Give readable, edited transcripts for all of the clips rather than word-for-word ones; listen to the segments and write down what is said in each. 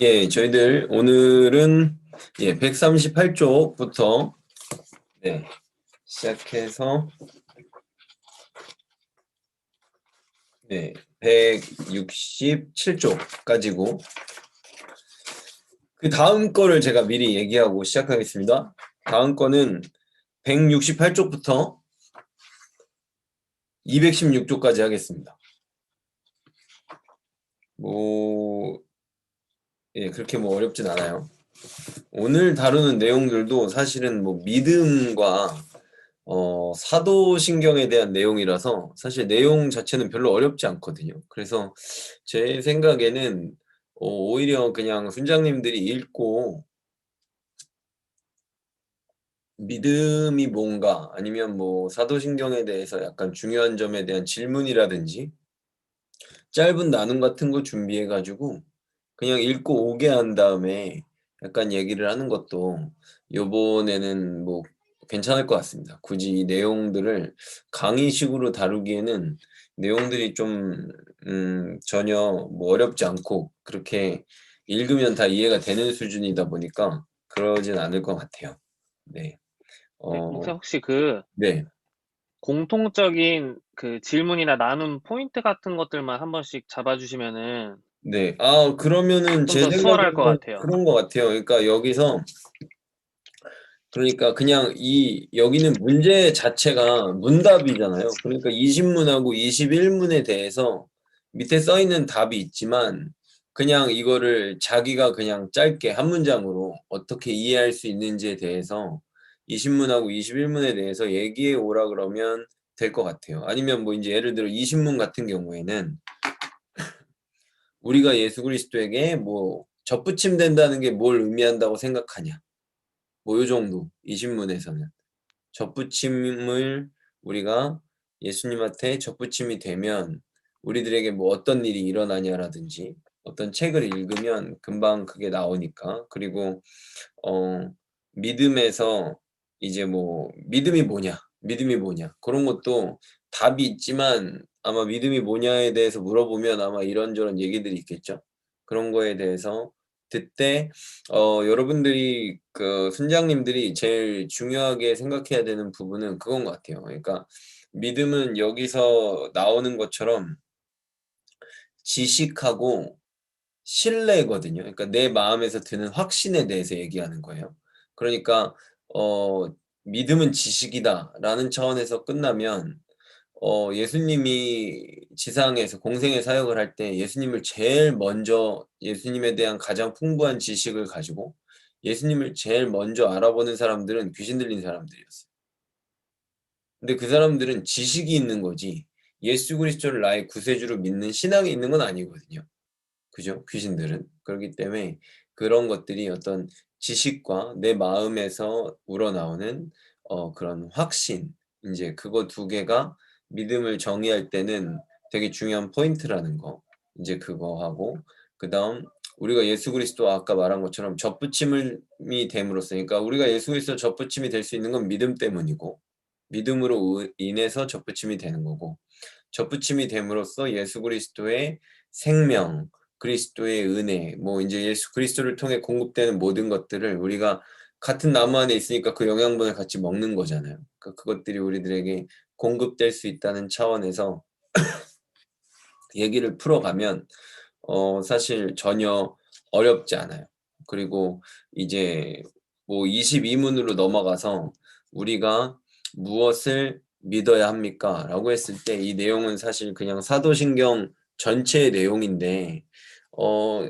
예, 저희들 오늘은 138쪽부터 시작해서 167쪽까지고 그 다음 거를 제가 미리 얘기하고 시작하겠습니다. 다음 거는 168쪽부터 216쪽까지 하겠습니다. 그렇게 어렵진 않아요. 오늘 다루는 내용들도 사실은 믿음과 사도신경에 대한 내용이라서 사실 내용 자체는 별로 어렵지 않거든요. 그래서 제 생각에는 오히려 그냥 순장님들이 읽고 믿음이 뭔가 아니면 사도신경에 대해서 약간 중요한 점에 대한 질문이라든지 짧은 나눔 같은 거 준비해 가지고 그냥 읽고 오게 한 다음에 약간 얘기를 하는 것도 요번에는 괜찮을 것 같습니다. 굳이 이 내용들을 강의식으로 다루기에는 내용들이 좀 전혀 어렵지 않고 그렇게 읽으면 다 이해가 되는 수준이다 보니까 그러진 않을 것 같아요. 네. 네, 목사님 어 혹시 네. 공통적인 질문이나 나눔 포인트 같은 것들만 한 번씩 잡아주시면은 네. 그러면은 좀 제 더 수월할 것 생각에는 같아요. 그런 것 같아요. 그러니까 여기서 그러니까 그냥 여기는 문제 자체가 문답이잖아요. 그러니까 20문하고 21문에 대해서 밑에 써 있는 답이 있지만 그냥 이거를 자기가 그냥 짧게 한 문장으로 어떻게 이해할 수 있는지에 대해서 20문하고 21문에 대해서 얘기해 오라 그러면 될 것 같아요. 아니면 이제 예를 들어 20문 같은 경우에는 우리가 예수 그리스도에게 접붙임 된다는 게 뭘 의미한다고 생각하냐. 요 정도 20문에서는. 접붙임을 우리가 예수님한테 접붙임이 되면 우리들에게 어떤 일이 일어나냐라든지 어떤 책을 읽으면 금방 그게 나오니까. 그리고 믿음에서 이제 믿음이 뭐냐, 믿음이 뭐냐 그런 것도 답이 있지만 아마 믿음이 뭐냐에 대해서 물어보면 아마 이런저런 얘기들이 있겠죠. 그런 거에 대해서 그때 여러분들이 순장님들이 제일 중요하게 생각해야 되는 부분은 그건 것 같아요. 그러니까 믿음은 여기서 나오는 것처럼 지식하고 신뢰거든요. 그러니까 내 마음에서 드는 확신에 대해서 얘기하는 거예요. 그러니까 어 '믿음은 지식이다.'라는 차원에서 끝나면 예수님이 지상에서 공생의 사역을 할 때 예수님을 제일 먼저 예수님에 대한 가장 풍부한 지식을 가지고 예수님을 제일 먼저 알아보는 사람들은 귀신 들린 사람들이었어요. 근데 그 사람들은 지식이 있는 거지 예수 그리스도를 나의 구세주로 믿는 신앙이 있는 건 아니거든요. 그죠? 귀신들은. 그렇기 때문에 그런 것들이 어떤 지식과 내 마음에서 우러나오는 그런 확신, 인제 그거 두 개가 믿음을 정의할 때는 되게 중요한 포인트라는 거. 인제 그거 하고 그다음 우리가 예수 그리스도 아까 말한 것처럼 접붙임을 이 됨으로써 그러니까 우리가 예수 그리스도 접붙임이 될 수 있는 건 믿음 때문이고 믿음으로 인해서 접붙임이 되는 거고 접붙임이 됨으로써 예수 그리스도의 생명, 그리스도의 은혜, 인제 예수 그리스도를 통해 공급되는 모든 것들을 우리가 같은 나무 안에 있으니까 그 영양분을 같이 먹는 거잖아요. 그것들이 우리들에게 공급될 수 있다는 차원에서 얘기를 풀어가면 사실 전혀 어렵지 않아요. 그리고 이제 22문으로 넘어가서 "우리가 무엇을 믿어야 합니까?"라고 했을 때 이 내용은 사실 그냥 사도신경 전체의 내용인데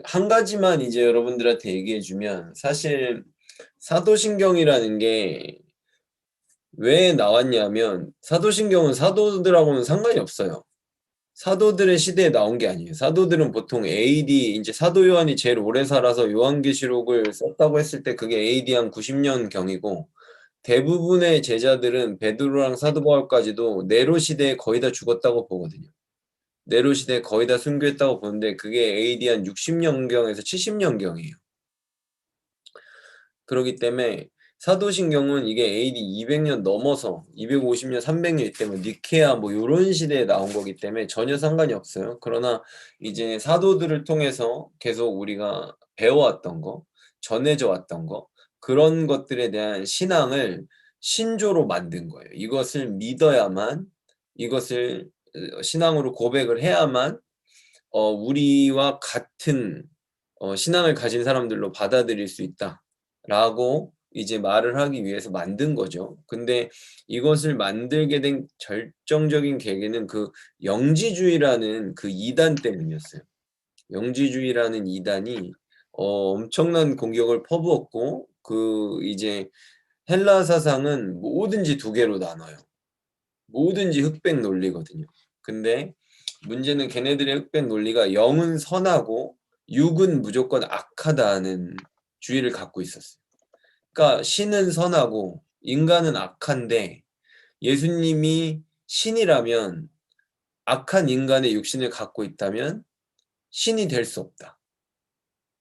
한 가지만 이제 여러분들한테 얘기해 주면 사실 사도신경이라는 게 왜 나왔냐면 사도신경은 사도들하고는 상관이 없어요. 사도들의 시대에 나온 게 아니에요. 사도들은 보통 AD 인제 사도 요한이 제일 오래 살아서 요한계시록을 썼다고 했을 때 그게 AD 한 90년경이고 대부분의 제자들은 베드로랑 사도 바울까지도 네로 시대에 거의 다 죽었다고 보거든요. 네로 시대에 거의 다 순교했다고 보는데 그게 AD 한 60년경에서 70년경이에요. 그러기 때문에 사도신경은 이게 AD 200년 넘어서 250년, 300년 이때면 니케아 뭐 요런 시대에 나온 거기 때문에 전혀 상관이 없어요. 그러나 이제 사도들을 통해서 계속 우리가 배워왔던 거, 전해져 왔던 거, 그런 것들에 대한 신앙을 신조로 만든 거예요. 이것을 믿어야만, 이것을 신앙으로 고백을 해야만 우리와 같은 신앙을 가진 사람들로 받아들일 수 있다라고 이제 말을 하기 위해서 만든 거죠. 근데 이것을 만들게 된 결정적인 계기는 그 영지주의라는 그 이단 때문이었어요. 영지주의라는 이단이 엄청난 공격을 퍼부었고 그 이제 헬라 사상은 뭐든지 두 개로 나눠요. 뭐든지 흑백 논리거든요. 근데 문제는 걔네들의 흑백 논리가 영은 선하고 육은 무조건 악하다는 주의를 갖고 있었어요. 그러니까 신은 선하고 인간은 악한데 예수님이 신이라면 악한 인간의 육신을 갖고 있다면 신이 될 수 없다.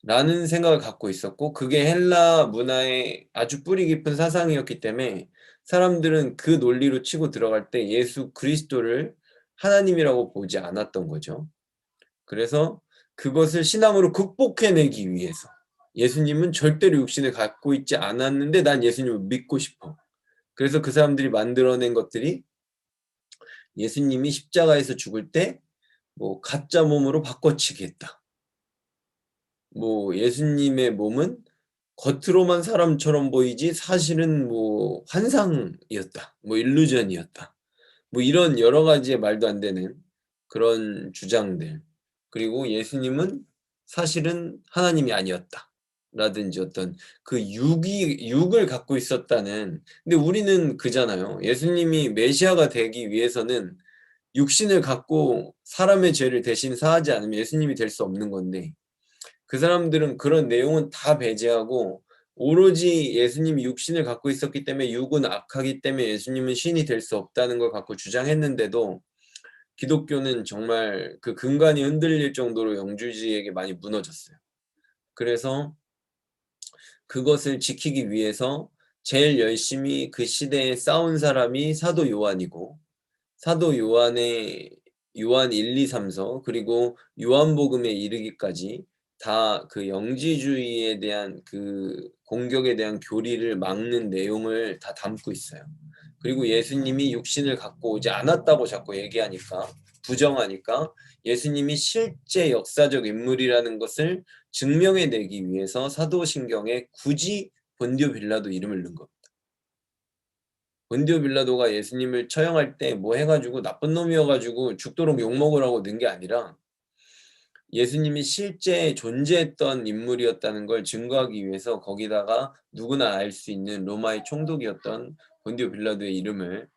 라는 생각을 갖고 있었고 그게 헬라 문화의 아주 뿌리 깊은 사상이었기 때문에 사람들은 그 논리로 치고 들어갈 때 예수 그리스도를 하나님이라고 보지 않았던 거죠. 그래서 그것을 신앙으로 극복해내기 위해서 예수님은 절대로 육신을 갖고 있지 않았는데 난 예수님을 믿고 싶어. 그래서 그 사람들이 만들어낸 것들이 예수님이 십자가에서 죽을 때 뭐 가짜 몸으로 바꿔치기 했다. 뭐 예수님의 몸은 겉으로만 사람처럼 보이지 사실은 뭐 환상이었다. 뭐 일루전이었다. 뭐 이런 여러 가지의 말도 안 되는 그런 주장들. 그리고 예수님은 사실은 하나님이 아니었다. 라든지 어떤 그 육을 갖고 있었다는. 근데 우리는 그잖아요. 예수님이 메시아가 되기 위해서는 육신을 갖고 사람의 죄를 대신 사하지 않으면 예수님이 될 수 없는 건데 그 사람들은 그런 내용은 다 배제하고 오로지 예수님이 육신을 갖고 있었기 때문에 육은 악하기 때문에 예수님은 신이 될 수 없다는 걸 갖고 주장했는데도 기독교는 정말 그 근간이 흔들릴 정도로 영주주의에게 많이 무너졌어요. 그래서 그것을 지키기 위해서 제일 열심히 그 시대에 싸운 사람이 사도 요한이고 사도 요한의 요한 1, 2, 3서 그리고 요한복음에 이르기까지 다 그 영지주의에 대한 그 공격에 대한 교리를 막는 내용을 다 담고 있어요. 그리고 예수님이 육신을 갖고 오지 않았다고 자꾸 얘기하니까 부정하니까 예수님이 실제 역사적 인물이라는 것을 증명해내기 위해서 사도신경에 굳이 본디오 빌라도 이름을 넣은 겁니다. 본디오 빌라도가 예수님을 처형할 때 뭐 해가지고 나쁜 놈이어가지고 죽도록 욕먹으라고 넣은 게 아니라 예수님이 실제 존재했던 인물이었다는 걸 증거하기 위해서 거기다가 누구나 알 수 있는 로마의 총독이었던 본디오 빌라도의 이름을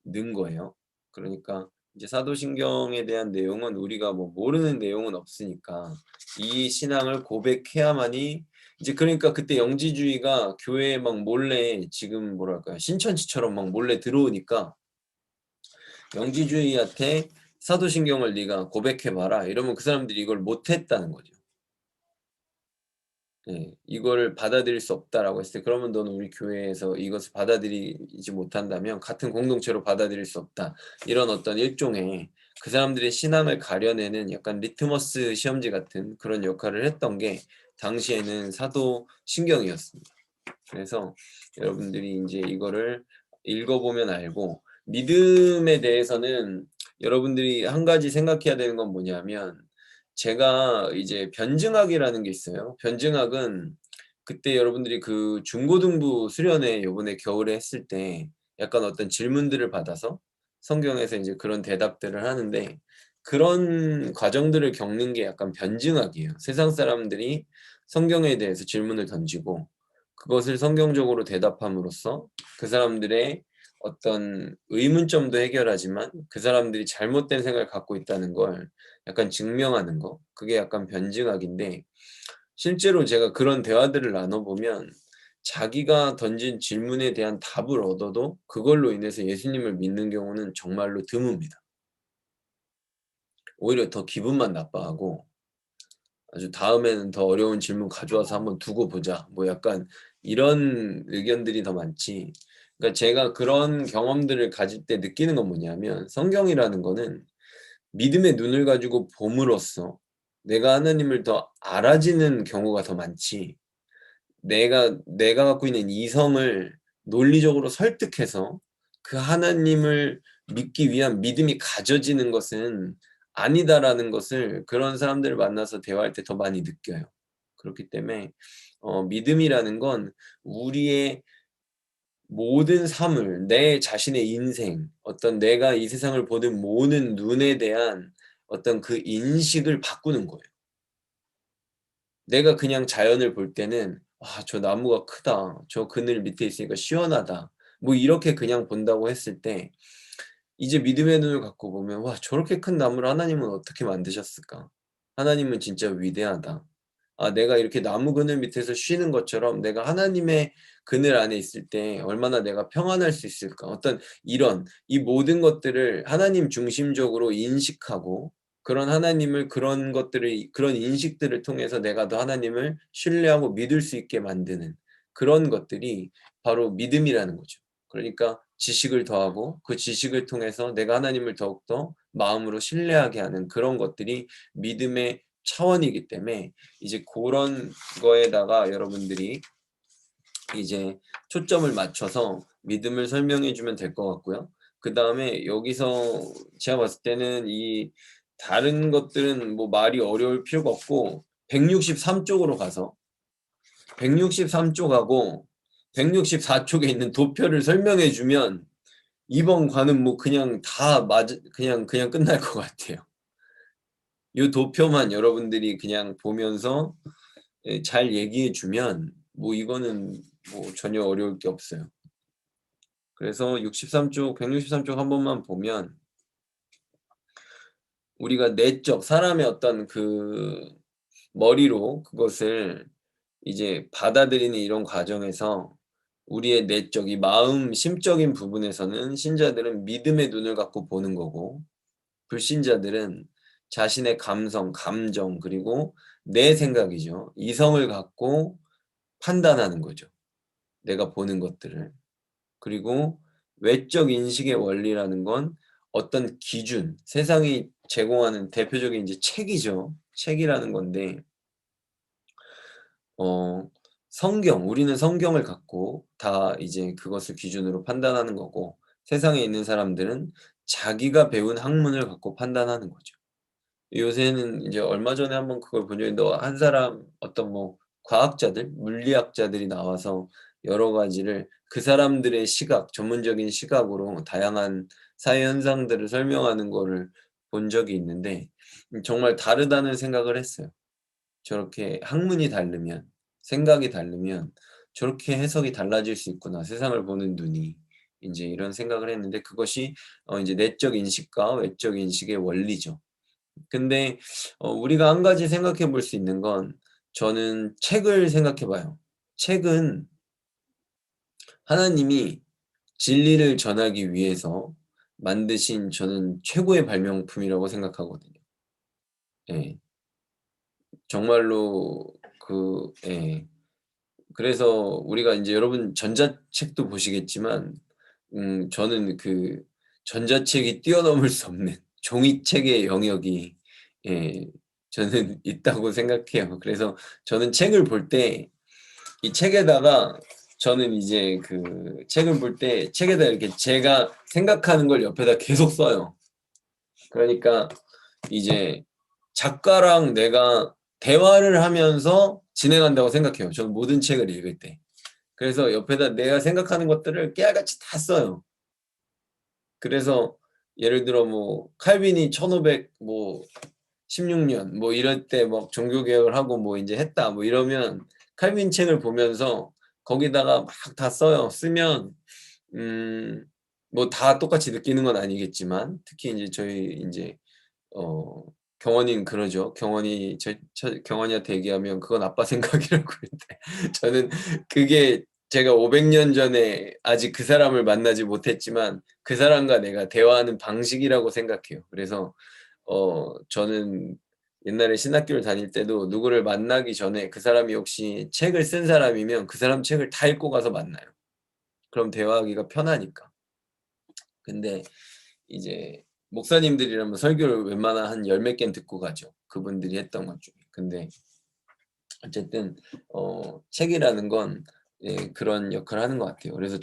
넣은 거예요. 그러니까 이제 사도신경에 대한 내용은 우리가 뭐 모르는 내용은 없으니까 이 신앙을 고백해야만이 이제 그러니까 그때 영지주의가 교회에 막 몰래 지금 뭐랄까요 신천지처럼 막 몰래 들어오니까 영지주의한테 사도신경을 네가 고백해봐라 이러면 그 사람들이 이걸 못했다는 거죠. 예, 이거를 받아들일 수 없다라고 했을 때 그러면 너는 우리 교회에서 이것을 받아들이지 못한다면 같은 공동체로 받아들일 수 없다. 이런 어떤 일종의 그 사람들의 신앙을 가려내는 약간 리트머스 시험지 같은 그런 역할을 했던 게 당시에는 사도신경이었습니다. 그래서 여러분들이 이제 이거를 읽어보면 알고 믿음에 대해서는 여러분들이 한 가지 생각해야 되는 건 뭐냐면 제가 이제 변증학이라는 게 있어요. 변증학은 그때 여러분들이 그 중고등부 수련회 요번에 겨울에 했을 때 약간 어떤 질문들을 받아서 성경에서 이제 그런 대답들을 하는데 그런 과정들을 겪는 게 약간 변증학이에요. 세상 사람들이 성경에 대해서 질문을 던지고 그것을 성경적으로 대답함으로써 그 사람들의 어떤 의문점도 해결하지만 그 사람들이 잘못된 생각을 갖고 있다는 걸 약간 증명하는 거. 그게 약간 변증학인데 실제로 제가 그런 대화들을 나눠보면 자기가 던진 질문에 대한 답을 얻어도 그걸로 인해서 예수님을 믿는 경우는 정말로 드뭅니다. 오히려 더 기분만 나빠하고 아주 다음에는 더 어려운 질문 가져와서 한번 두고 보자. 뭐 약간 이런 의견들이 더 많지. 그러니까 제가 그런 경험들을 가질 때 느끼는 건 뭐냐면 성경이라는 거는 믿음의 눈을 가지고 봄으로써 내가 하나님을 더 알아지는 경우가 더 많지. 내가 갖고 있는 이성을 논리적으로 설득해서 그 하나님을 믿기 위한 믿음이 가져지는 것은 아니다라는 것을 그런 사람들을 만나서 대화할 때 더 많이 느껴요. 그렇기 때문에 믿음이라는 건 우리의 모든 삶을, 내 자신의 인생, 어떤 내가 이 세상을 보는 모든 눈에 대한 어떤 그 인식을 바꾸는 거예요. 내가 그냥 자연을 볼 때는 '아 저 나무가 크다. 저 그늘 밑에 있으니까 시원하다.' 뭐 이렇게 그냥 본다고 했을 때 이제 믿음의 눈을 갖고 보면 '와 저렇게 큰 나무를 하나님은 어떻게 만드셨을까? 하나님은 진짜 위대하다. 아 내가 이렇게 나무 그늘 밑에서 쉬는 것처럼 내가 하나님의 그늘 안에 있을 때 얼마나 내가 평안할 수 있을까?' 어떤 이런 이 모든 것들을 하나님 중심적으로 인식하고 그런 하나님을 그런 것들을 그런 인식들을 통해서 내가 더 하나님을 신뢰하고 믿을 수 있게 만드는 그런 것들이 바로 믿음이라는 거죠. 그러니까 지식을 더하고 그 지식을 통해서 내가 하나님을 더욱더 마음으로 신뢰하게 하는 그런 것들이 믿음의 차원이기 때문에 이제 고런 거에다가 여러분들이 이제 초점을 맞춰서 믿음을 설명해 주면 될 것 같고요. 그다음에 여기서 제가 봤을 때는 이 다른 것들은 뭐 말이 어려울 필요가 없고 163 쪽으로 가서 163 쪽하고 164 쪽에 있는 도표를 설명해 주면 이번 과는 뭐 그냥 다 맞 그냥 끝날 것 같아요. 요 도표만 여러분들이 그냥 보면서 예 잘 얘기해 주면 뭐 이거는 뭐 전혀 어려울 게 없어요. 그래서 63 쪽 163쪽 한 번만 보면 우리가 내적 사람의 어떤 그 머리로 그것을 이제 받아들이는 이런 과정에서 우리의 내적 이 마음 심적인 부분에서는 신자들은 믿음의 눈을 갖고 보는 거고 불신자들은 자신의 감성, 감정 그리고 내 생각이죠. 이성을 갖고 판단하는 거죠, 내가 보는 것들을. 그리고 외적 인식의 원리라는 건 어떤 기준, 세상이 제공하는 대표적인 이제 책이죠. 책이라는 건데 어 성경, 우리는 성경을 갖고 다 이제 그것을 기준으로 판단하는 거고 세상에 있는 사람들은 자기가 배운 학문을 갖고 판단하는 거죠. 요새는 이제 얼마 전에 한번 그걸 본 적이 있는데 한 사람 어떤 뭐 과학자들, 물리학자들이 나와서 여러 가지를 그 사람들의 시각, 전문적인 시각으로 다양한 사회 현상들을 설명하는 거를 본 적이 있는데 정말 다르다는 생각을 했어요. 저렇게 학문이 다르면 생각이 다르면 저렇게 해석이 달라질 수 있구나. 세상을 보는 눈이. 인제 이런 생각을 했는데 그것이 인제 내적 인식과 외적 인식의 원리죠. 근데 우리가 한 가지 생각해 볼 수 있는 건 저는 책을 생각해 봐요. 책은 하나님이 진리를 전하기 위해서 만드신 저는 최고의 발명품이라고 생각하거든요. 예. 정말로 예. 그래서 우리가 인제 여러분 전자책도 보시겠지만 저는 그 전자책이 뛰어넘을 수 없는 종이책의 영역이 예 저는 있다고 생각해요. 그래서 저는 책을 볼 때 이 책에다가 저는 이제 그 책을 볼 때 책에다 이렇게 제가 생각하는 걸 옆에다 계속 써요. 그러니까 이제 작가랑 내가 대화를 하면서 진행한다고 생각해요, 저는 모든 책을 읽을 때. 그래서 옆에다 내가 생각하는 것들을 깨알같이 다 써요. 그래서 예를 들어 뭐 칼빈이 1500 뭐 16년 뭐 이럴 때 막 종교 개혁을 하고 뭐 인제 했다 뭐 이러면 칼빈 책을 보면서 거기다가 막 다 써요. 쓰면 음 뭐 다 똑같이 느끼는 건 아니겠지만 특히 인제 저희 인제 어 경원이는 그러죠. 경원이한테 얘기하면 "그건 아빠 생각이라고." 그랬대. 저는 그게 제가 500년 전에 아직 그 사람을 만나지 못했지만 그 사람과 내가 대화하는 방식이라고 생각해요. 그래서 저는 옛날에 신학교를 다닐 때도 누구를 만나기 전에 그 사람이 혹시 책을 쓴 사람이면 그 사람 책을 다 읽고 가서 만나요. 그럼 대화하기가 편하니까. 근데 이제 목사님들이라면 설교를 웬만한 한 열 몇 개는 듣고 가죠, 그분들이 했던 것 중에. 근데 어쨌든 책이라는 건 예 그런 역할을 하는 것 같아요. 그래서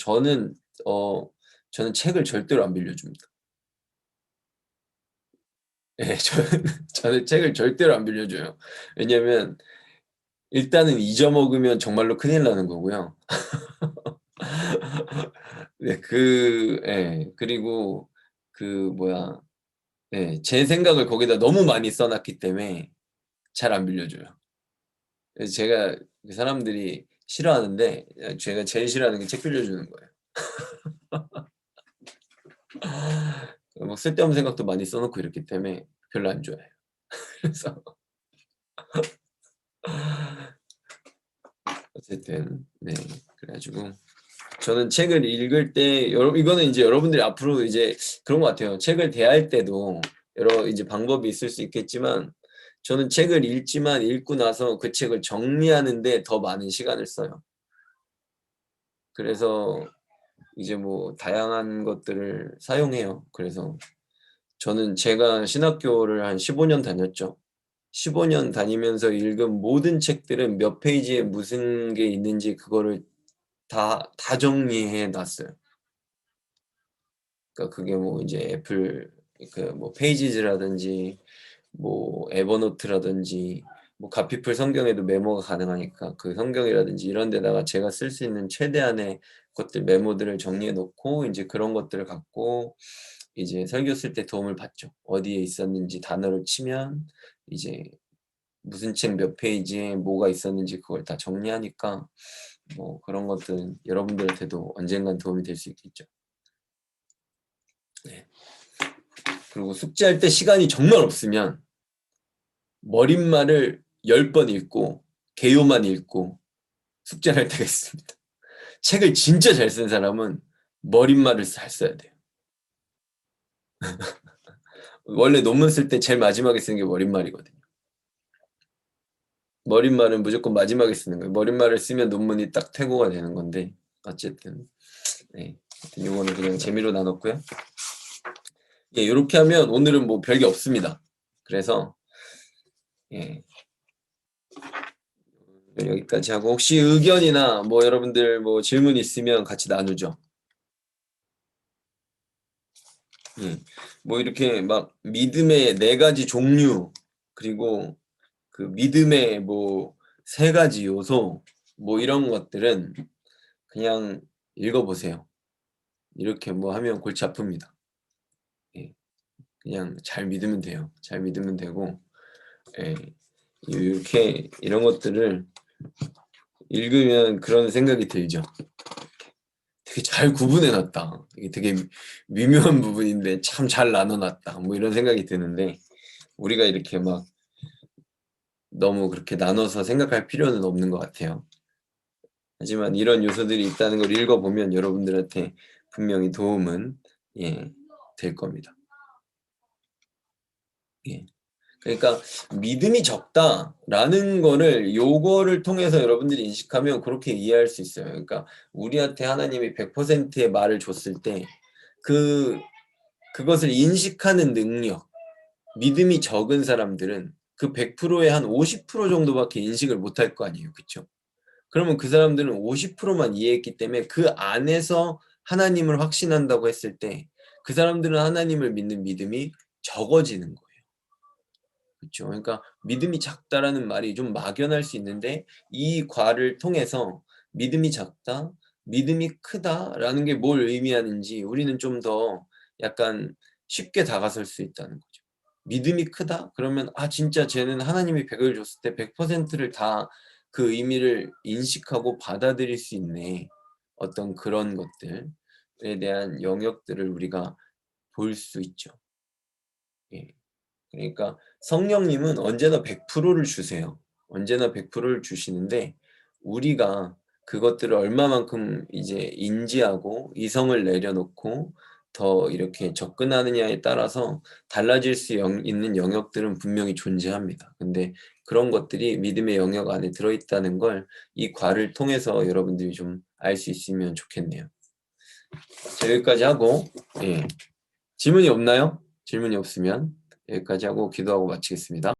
어 저는 책을 절대로 안 빌려줍니다. 예 저는 책을 절대로 안 빌려줘요. 왜냐면 일단은 잊어먹으면 정말로 큰일 나는 거고요. 네 그리고 그 뭐야 제 생각을 거기다 너무 많이 써 놨기 때문에 잘 안 빌려줘요. 그래서 제가 그 사람들이 싫어하는데 제가 제일 싫어하는 게 책 빌려주는 거예요. 뭐 쓸데없는 생각도 많이 써 놓고 이렇기 때문에 별로 안 좋아해요. 그래서 어쨌든 그래 가지고 저는 책을 읽을 때 이거는 인제 여러분들이 앞으로 이제 그런 것 같아요. 책을 대할 때도 여러 이제 방법이 있을 수 있겠지만 저는 책을 읽지만 읽고 나서 그 책을 정리하는 데 더 많은 시간을 써요. 그래서 이제 뭐 다양한 것들을 사용해요. 그래서 저는 제가 신학교를 한 15년 다녔죠. 15년 다니면서 읽은 모든 책들은 몇 페이지에 무슨 게 있는지 그거를 다 정리해 놨어요. 그러니까 그게 뭐 이제 애플 그 뭐 페이지즈라든지 뭐 에버노트라든지 뭐 가피풀 성경에도 메모가 가능하니까 그 성경이라든지 이런 데다가 제가 쓸 수 있는 최대한의 것들 메모들을 정리해 놓고 인제 그런 것들을 갖고 이제 설교 쓸 때 도움을 받죠. 어디에 있었는지 단어를 치면 이제 무슨 책 몇 페이지에 뭐가 있었는지 그걸 다 정리하니까 뭐 그런 것들은 여러분들한테도 언젠간 도움이 될 수 있겠죠. 네. 그리고 숙제할 때 시간이 정말 없으면 머릿말을 10번 읽고 개요만 읽고 숙제를 할 때가 있습니다. 책을 진짜 잘 쓴 사람은 머릿말을 잘 써야 돼요. 원래 논문 쓸 때 제일 마지막에 쓰는 게 머릿말이거든요. 머릿말은 무조건 마지막에 쓰는 거예요. 머릿말을 쓰면 논문이 딱 퇴고가 되는 건데 어쨌든 하여튼 요거는 그냥 재미로 나눴고요. 요렇게 하면 오늘은 뭐 별게 없습니다. 그래서 예 여기까지 하고 혹시 의견이나 뭐 여러분들 뭐 질문 있으면 같이 나누죠. 뭐 이렇게 막 믿음의 4 가지 종류 그리고 그 믿음의 뭐 3 가지 요소 뭐 이런 것들은 그냥 읽어 보세요. 이렇게 뭐 하면 골치 아픕니다. 예. 그냥 잘 믿으면 돼요. 잘 믿으면 되고 예. 이렇게 이런 것들을 읽으면 그런 생각이 들죠. '되게 잘 구분해 놨다. 이게 되게 미묘한 부분인데 참 잘 나눠 놨다.' 뭐 이런 생각이 드는데 우리가 이렇게 막 너무 그렇게 나눠서 생각할 필요는 없는 것 같아요. 하지만 이런 요소들이 있다는 걸 읽어 보면 여러분들한테 분명히 도움은 될 겁니다. 예. 그러니까 '믿음이 적다.'라는 거를 요거를 통해서 여러분들이 인식하면 그렇게 이해할 수 있어요. 그러니까 우리한테 하나님이 100%의 말을 줬을 때 그 그것을 인식하는 능력, 믿음이 적은 사람들은 그 100%의 한 50% 정도밖에 인식을 못할 거 아니에요. 그쵸? 그러면 그 사람들은 50%만 이해했기 때문에 그 안에서 하나님을 확신한다고 했을 때 그 사람들은 하나님을 믿는 믿음이 적어지는 거예요. 그쵸. 그러니까 "믿음이 작다."라는 말이 좀 막연할 수 있는데 이 과를 통해서 '믿음이 작다. 믿음이 크다.'라는 게 뭘 의미하는지 우리는 좀 더 약간 쉽게 다가설 수 있다는 거죠. '믿음이 크다.' 그러면 '아 진짜 쟤는 하나님이 100을 줬을 때 100%를 다 그 의미를 인식하고 받아들일 수 있네.' 어떤 그런 것들에 대한 영역들을 우리가 볼 수 있죠. 예. 그러니까 성령님은 언제나 100%를 주세요. 언제나 100%를 주시는데 우리가 그것들을 얼마만큼 이제 인지하고 이성을 내려놓고 더 이렇게 접근하느냐에 따라서 달라질 수 있는 영역들은 분명히 존재합니다. 근데 그런 것들이 믿음의 영역 안에 들어있다는 걸 이 과를 통해서 여러분들이 좀 알 수 있으면 좋겠네요. 자, 여기까지 하고, 예. 질문이 없나요? 질문이 없으면 여기까지 하고 기도하고 마치겠습니다.